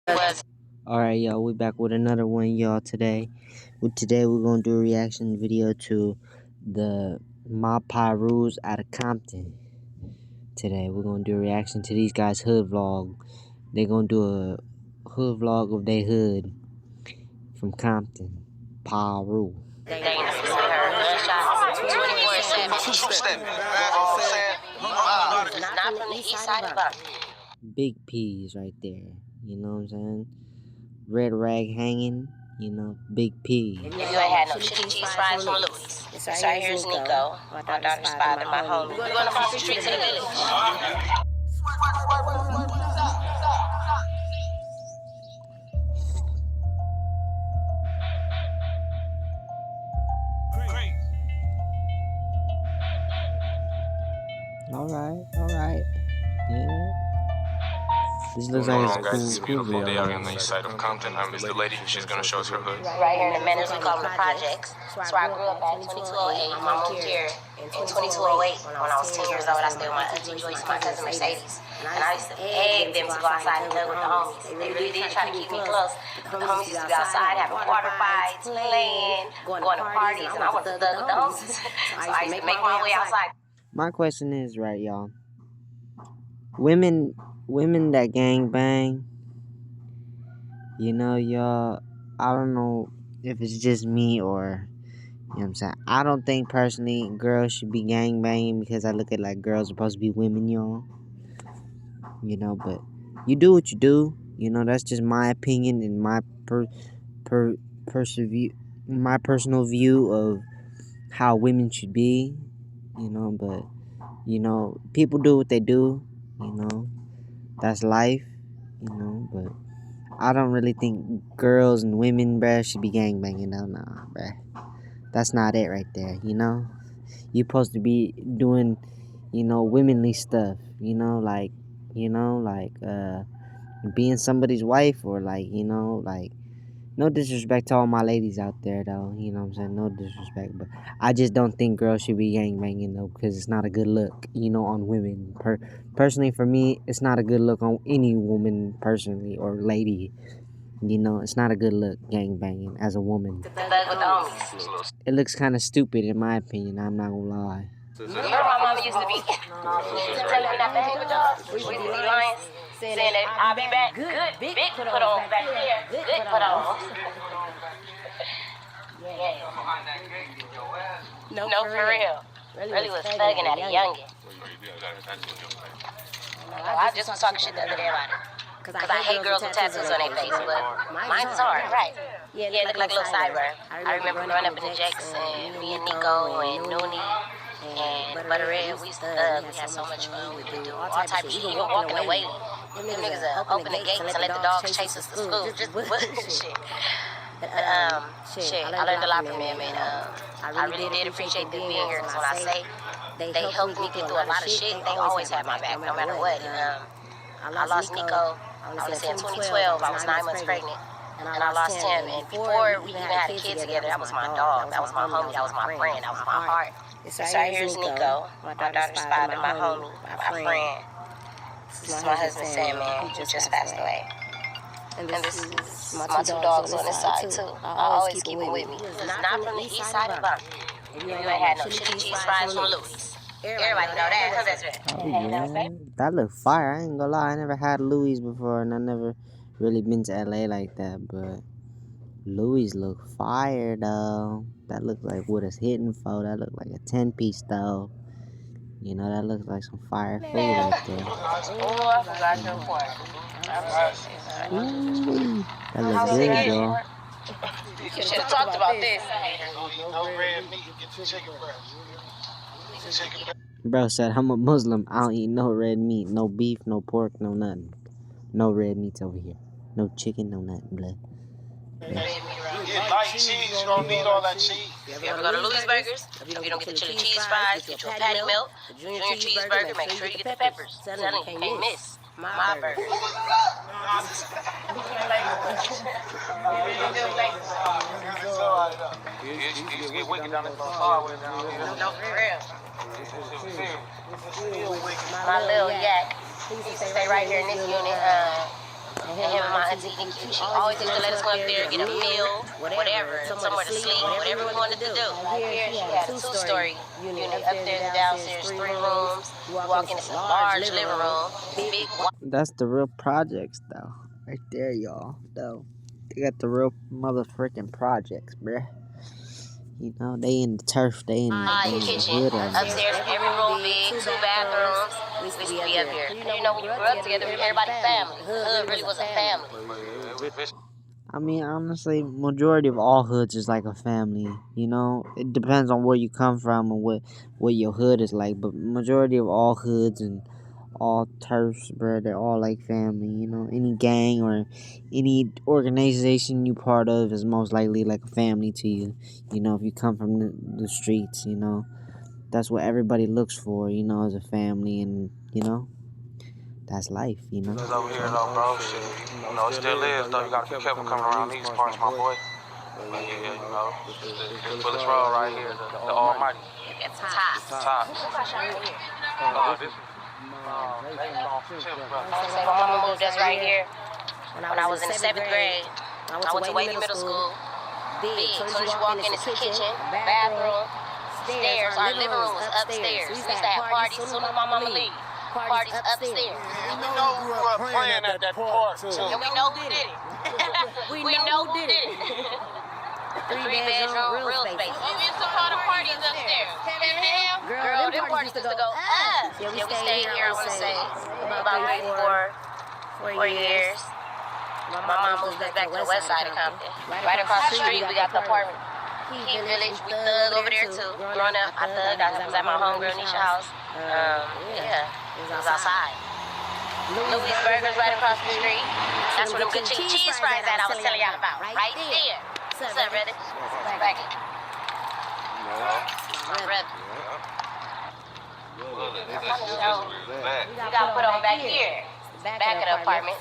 Alright, y'all, we back with another one, y'all, today. Today, we're gonna do a reaction video to the my Pirus out of Compton. Today, we're gonna do a reaction to these guys' hood vlog. They're gonna do a hood vlog of their hood from Compton. Piru. Big P's right there. You know what I'm saying? Red rag hanging. You know, big P. If you ain't had no chili cheese fries from Louis. So right here's Nico, my daughter's father, my homie. We're going across the street to the village. Alright. Yeah. This looks like it's guys, it's a cool beautiful day video. out on the east side of Compton. I miss the lady. She's gonna show us her hood. Right here in the Meadows, we call them the projects. So I grew up at 2208. My moved here in 2208 when I was 10 years old. I stayed with my auntie Joyce and my cousin Mercedes. And I used to beg them to go outside and play with the homies. They really did try to keep me close. But the homies used to be outside having water fights, playing, going to parties, and I was a thug with the homies. So I used to make my way outside. My question is, right, y'all. Women that gang bang, you know, y'all, I don't know if it's just me or, you know what I'm saying, I don't think personally girls should be gang banging because I look at like girls are supposed to be women, y'all, you know, but you do what you do, you know, that's just my opinion and my my personal view of how women should be, you know, but, you know, people do what they do, you know, that's life, you know, but I don't really think girls and women, bruh, should be gangbanging. No, nah, bruh. That's not it right there, you know? You're supposed to be doing, you know, womanly stuff, you know, like, being somebody's wife or, like, you know, like, no disrespect to all my ladies out there, though, you know what I'm saying? No disrespect, but I just don't think girls should be gangbanging, though, because it's not a good look, you know, on women. Personally, for me, it's not a good look on any woman, personally, or lady. You know, it's not a good look, gangbanging, as a woman. It looks kind of stupid, in my opinion, I'm not gonna lie. Remember my mama used to be telling not to hang with dogs? We would see lions saying that I'll be back. Good, big put on back there. Good put on. No, for real. Really was thugging at a youngin'. I just was talking shit the other day about it. Because I hate girls with tattoos on their face, but mine's hard, right? Yeah, it looked like a little sideburn. I remember growing up in the Jacks and me and Nico and Noonie and Butter Red, we used to thug. We had so much fun. We would do all type of shit, even walking away. Them niggas open the gates and let the dogs chase us to school. Just shit. Shit, I learned a lot from them, and I really did appreciate them being here, because when I say they helped me get through a lot of shit, they always had my back, no matter what. I lost Nico, I want to say in 2012, I was 9 months pregnant, and I lost him, and before we even had a kid together, that was my dog, that was my homie, that was my friend, that was my heart. So here's Nico, my daughter's father, my homie, my friend. This is my husband Sam, man, who just passed away. And this is my two dogs on this side, too. I always keep them with me. It's not from the east side of Compton. If you ain't had no chili cheese fries from Louis. Everybody know that. That's right. Oh, yeah. That look fire. I ain't gonna lie. I never had Louis before, and I never really been to LA like that, but Louis look fire, though. That look like what it's hitting for. That look like a 10-piece, though. You know, that looks like some fire food right there. Oh, I forgot your point. Ooh, that looks good, y'all. You should have talked about this. No red meat, get your chicken breast. Bro said, I'm a Muslim. I don't eat no red meat. No beef, no pork, no nothing. No red meats over here. No chicken, no nothing, blood. Get light cheese, you don't need all that cheese. If you ever go to Louis Burgers, if you don't get the chili cheese fries, get you a patty melt, the junior cheeseburger, make sure you get the peppers. Tell them you can't miss my burger. Get wicked down at the hard way down here. No, for real. My little yak, he used to stay right here in this unit. and him and my auntie, she always used to let us go up there, get a meal, whatever, somewhere to sleep, whatever we wanted to do. Here she had a two-story unit, upstairs and downstairs, 3 rooms. You walk in this large living room, big. That's the real projects, though. Right there, y'all. Though they got the real motherfucking projects, bruh. You know, they in the turf, they in the Kitchen, hood. upstairs, every room big, 2 bathrooms. We used to be up here. You know, when you grew up together, everybody family. The hood really was a family. I mean, honestly, majority of all hoods is like a family. You know, it depends on where you come from and what your hood is like. But majority of all hoods and all turfs, bro, they're all like family. You know, any gang or any organization you part of is most likely like a family to you. You know, if you come from the streets, you know, that's what everybody looks for. You know, as a family, and you know, that's life. You know. It's over here though, bro. Shit, you know, it still is though. You gotta be careful coming around these parts, my boy. But yeah, you know, this Bullets Road right here, the Almighty. It's top. Top. Oh, this is. My mama moved us right here when I was in the 7th grade. I went to Wavy Middle School. Big. So as you walk in, it's the kitchen, bathroom, stairs. Our living room was upstairs. We used to have parties as soon as my mama leave. Parties upstairs. We know who grew up playing at that park, too. And we know who did it. We know who did it. 3-bedroom, real space. We used to call the parties upstairs. Girl, them parties used to go up. Yeah, we stayed here, I want to say, about 4 years. My mom moved us back to the west side of Compton. Right across the street, we got the apartment. Heat Village, we thug over there too. Growing up, I thugged. I was at my homegirl Nisha house. Yeah, it was outside. Louis Burgers right across the street. That's where them good cheese fries that I was telling y'all about. Right there. What's up, brother? Back it. My brother. We got put on back here. Back of the apartment.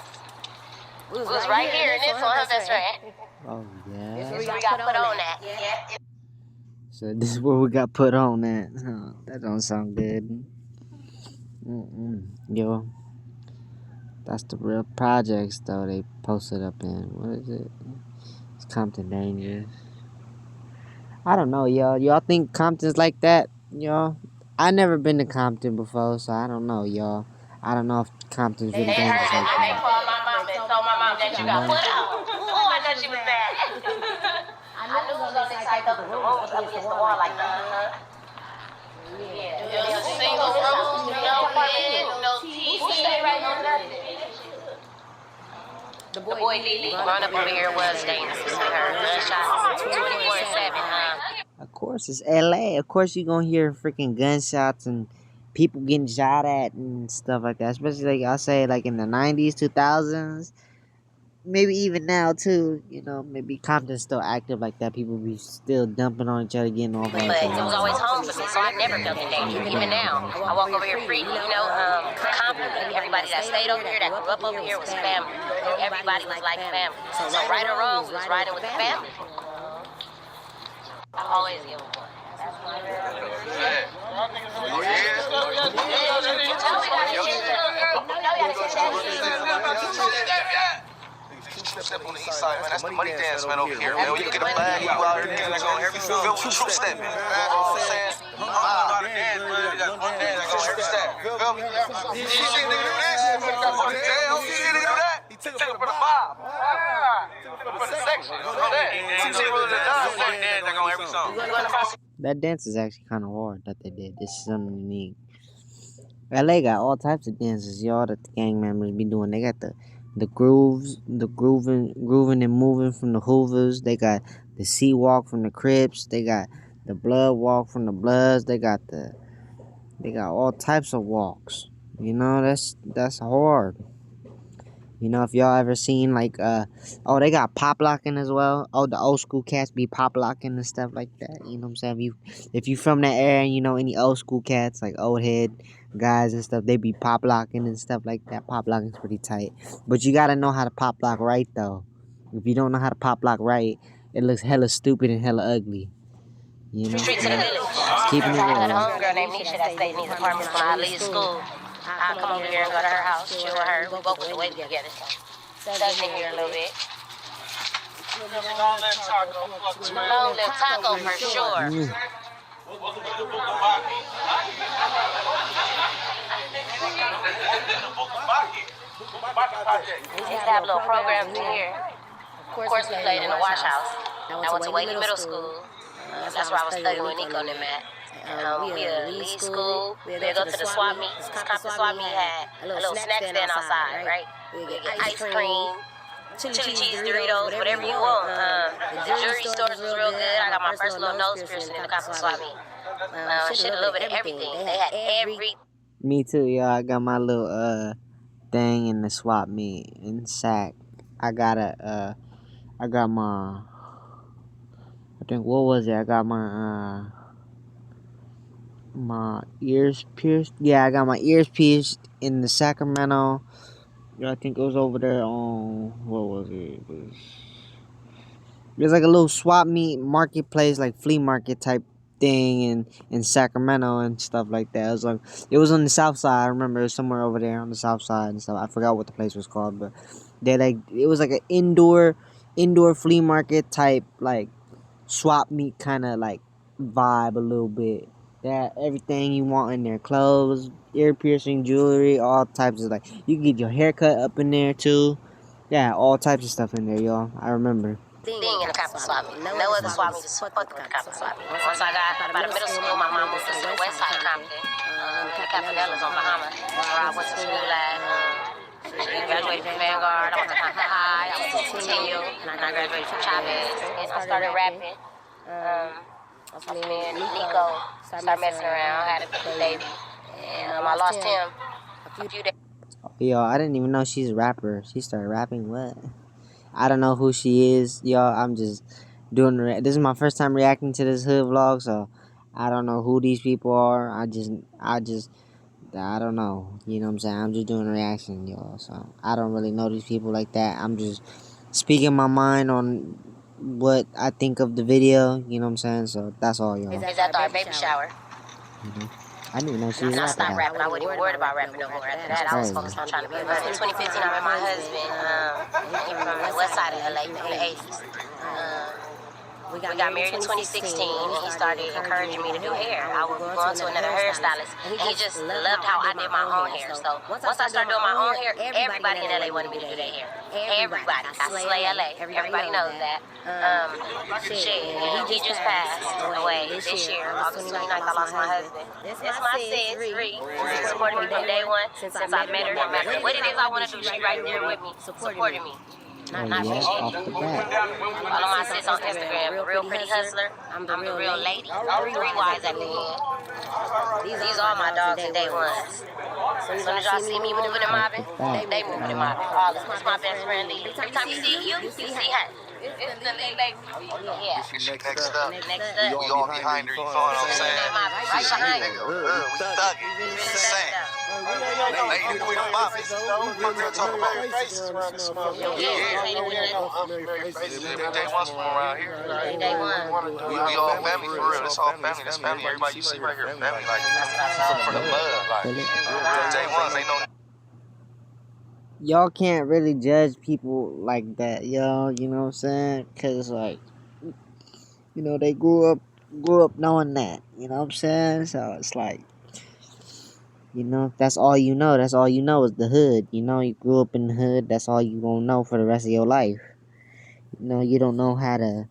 We was right here in this one, that's right. Oh yeah. This is where we got put on that. Yeah. So this is where we got put on at. Huh, that don't sound good. Yo, that's the real projects though they posted up in. What is it? It's Compton Dangerous. I don't know, y'all. Y'all think Compton's like that, y'all? I never been to Compton before, so I don't know, y'all. I don't know if Compton's really dangerous like They that. called my mom and told my mom that you got put out. Oh, I know she was mad. I knew it was on this side of the room, up against the wall like that. Yeah. It was a single room, no bed, no TV. Who stayed right on nothing? The boy Lily growing up over here was dangerous. We heard gunshots 24/7. Of course, it's LA. Of course, you're gonna hear freaking gunshots and people getting shot at and stuff like that. Especially, like I say, like in the 90s, 2000s. Maybe even now too, you know, maybe Compton's still active like that. People be still dumping on each other, getting off. But it was always home for me, so I never felt in danger. Even now, I walk over here free. You know, Compton, everybody that stayed over here, that grew up over here was family. Everybody was like family. So right or wrong, we was riding with the family. I always give them one. That's my Step on the east side, man. That's the money dance, man, over here, man. When you get a flag, you out here, niggas go every feel with troop stepping. You know what I'm saying? I don't know how to dance, man. You got one dance, I go every step. Feel me? You see a nigga do that? You got one jail. You see a nigga do that? He took it for the 5. For the section. You know that? You see what it does? One dance, I go every song. That dance is actually kind of hard that they did. This is something unique. LA got all types of dances, y'all, that the gang members be doing. They got the grooves, the grooving and moving from the Hoovers. They got the Sea Walk from the Crips. They got the Blood Walk from the Bloods. They got all types of walks. You know, that's hard. You know, if y'all ever seen like they got pop locking as well. Oh, the old school cats be pop locking and stuff like that. You know what I'm saying? If you from that area and you know any old school cats like old head guys and stuff, they be pop locking and stuff like that. Pop locking's pretty tight. But you gotta know how to pop lock right though. If you don't know how to pop lock right, it looks hella stupid and hella ugly. You know? Street to the village. Keeping it I had a real. homegirl named Nisha that stayed in these apartments when I leave school. I come over here and go to her house, chill with her. We both went to Wavy together. Suds in here a little bit. Long live taco. Long live taco for sure. We used to have little programs in here. Of course, we played in the wash house. I went to Whaley Middle School. That's where I was studying with Nico and them at. We leave school. We'd go to the swap meet. Compton swap meet had a little snack stand outside, right? We'd get ice cream, chili cheese, Doritos, whatever you want. The jewelry stores was real good. I got my first little nose piercing in the Compton swap meet. Shit, a little bit of everything. They had every. Me too, y'all. I got my little thing in the swap meet in sack. I got my. I think what was it? I got my ears pierced. Yeah, I got my ears pierced in the Sacramento. I think it was over there on what was it? It was like a little swap meet marketplace, like flea market type thing in Sacramento and stuff like that. It was on the south side. I remember it was somewhere over there on the south side and stuff. I forgot what the place was called, but it was like an indoor flea market type like swap meet kind of like vibe a little bit. That everything you want in there, clothes, ear piercing, jewelry, all types of like you can get your haircut up in there too. Yeah, all types of stuff in there, y'all. I remember. Thing in the Compton swap meet. No other swap meet just fucked with the Compton swap meet. Once I got out of middle school, my mom moved us to the west side of Compton, in the Capadellas on Bahama, where I went to school at. She graduated from Vanguard. I went to Compton High. I went to Centennial, and I graduated from Chavez. And I started rapping. Me and Nico started messing around, had a baby, and I lost him a few days. Yo, I didn't even know she's a rapper. She started rapping. What? I don't know who she is, y'all. I'm just doing. This is my first time reacting to this hood vlog, so I don't know who these people are. I don't know. You know what I'm saying? I'm just doing a reaction, y'all. So I don't really know these people like that. I'm just speaking my mind on what I think of the video. You know what I'm saying? So that's all, y'all. It's after our baby shower. I didn't even know she was I a stopped rapper. rapping. I wasn't even worried about rapping no more. After that, I was focused on trying to be a husband. In 2015, I met my husband. He from the west side of LA, from the 80s. We got married in 2016, and he started encouraging me to do hair. I was going to another hairstylist, and he just loved how I did my own hair. So once I started doing my own hair, everybody in LA wanted me to do their hair. Everybody. I slay LA. Everybody knows that. Shit, and he just passed away this year. August 29th, I lost my husband. It's my sis, Ree. She supported me from day one since I met her. No matter what it is I want to do, she right there with me, supporting me. Oh, yeah, off the bat. Follow my sis on Instagram, Real Pretty Hustler. I'm the real lady. 3 Y's at the end. These are my dogs and day ones. As soon as y'all see me moving and mobbing, they moving and mobbing. All of them. It's my best friend Lee. Every time you see you see her. It's the Lee baby. Yeah. Next up. Next up. We all behind her, you know what I'm saying? Right behind her. We thugging. Just saying. Lady, we don't mob it. We don't talk about faces around this motherfucker. Yeah. Day one's from around here. Day one. We all family for real. It's all family. This family. Everybody you see right here, family. Like, from the blood. Like, day ones ain't no. Y'all can't really judge people like that, y'all. You know what I'm saying? Cause like, you know, they grew up knowing that. You know what I'm saying? So it's like, you know, that's all you know. That's all you know is the hood. You know, you grew up in the hood. That's all you gonna know for the rest of your life. You know, you don't know how to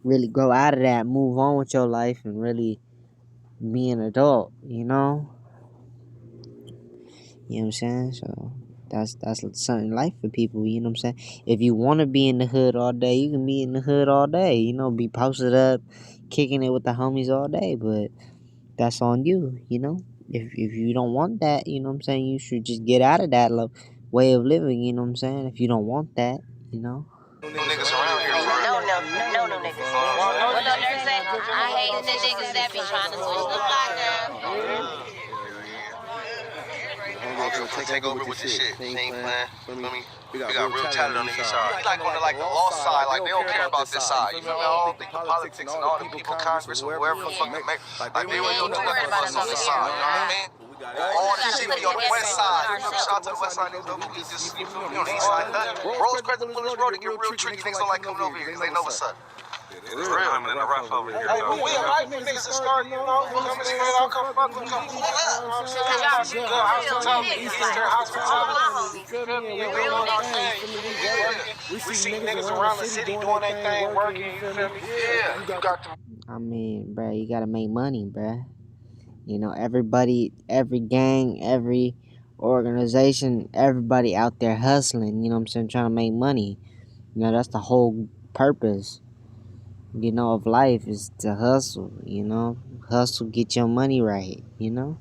really grow out of that, move on with your life, and really be an adult. You know. You know what I'm saying? So that's something life for people. You know what I'm saying? If you want to be in the hood all day, you can be in the hood all day. You know, be posted up, kicking it with the homies all day. But that's on you. You know. If you don't want that, you know what I'm saying, you should just get out of that way of living, you know what I'm saying, if you don't want that, you know. No niggas around here. No niggas. What the nurse said? I hate the niggas that be trying to switch the block down. Take over with this shit. She ain't playing. We got real talent on the east side. We like on the lost side, like they don't care about this side. You feel me? All the politics and all the people, Congress or whoever the fuck they make. Like they really don't do nothing for us on this side. You know what I mean? All this shit be on the west side. Shout out to the west side niggas. We just, you feel me, on the east side. Rose Crescent Village Road, it get real tricky. Niggas don't like coming over here because they know what's up. It's real. I'm in the rough over here. Hey, we alright for niggas to start, you know, coming straight out, come fuck with them. You know what I'm saying? Good hospitality, Eastern hospitality. You feel me? We doing our thing. We see niggas around the city doing their thing, working, you feel me? Yeah, you got the... I mean, bruh, you gotta make money, bruh. You know, everybody, every gang, every organization, everybody out there hustling, you know what I'm saying, trying to make money. You know, that's the whole purpose, you know, of life is to hustle, you know. Hustle, get your money right, you know.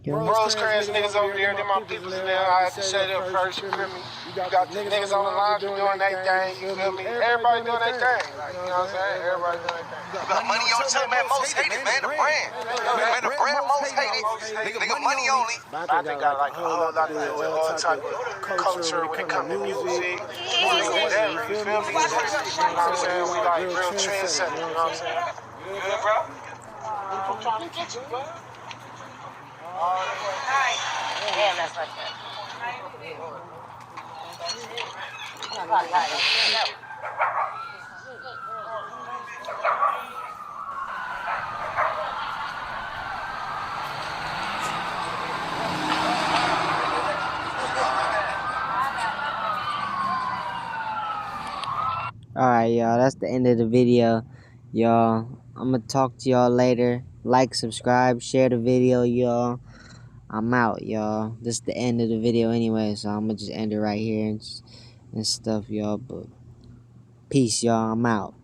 Rose Crescent niggas over there, them my peoples in there. I had to say them first, you feel me? You got the niggas on the line doing their thing, you feel me? Everybody doing their thing, like, you know what I'm saying? Everybody doing their thing. You got money on tell man, most hated, man, the brand. Man, the brand most hated. Nigga, money only. I think got like a whole lot to do with all type of culture when it comes to music, whatever, you feel me? You know what I'm saying? We like real trendsetters, you know what I'm saying? You good, bro? I'm trying to get you, bro. Damn, that's like that. Alright, y'all, that's the end of the video, y'all. I'm gonna talk to y'all later. Like, subscribe, share the video, y'all. I'm out, y'all. This is the end of the video anyway, so I'm gonna just end it right here and stuff, y'all. But peace, y'all. I'm out.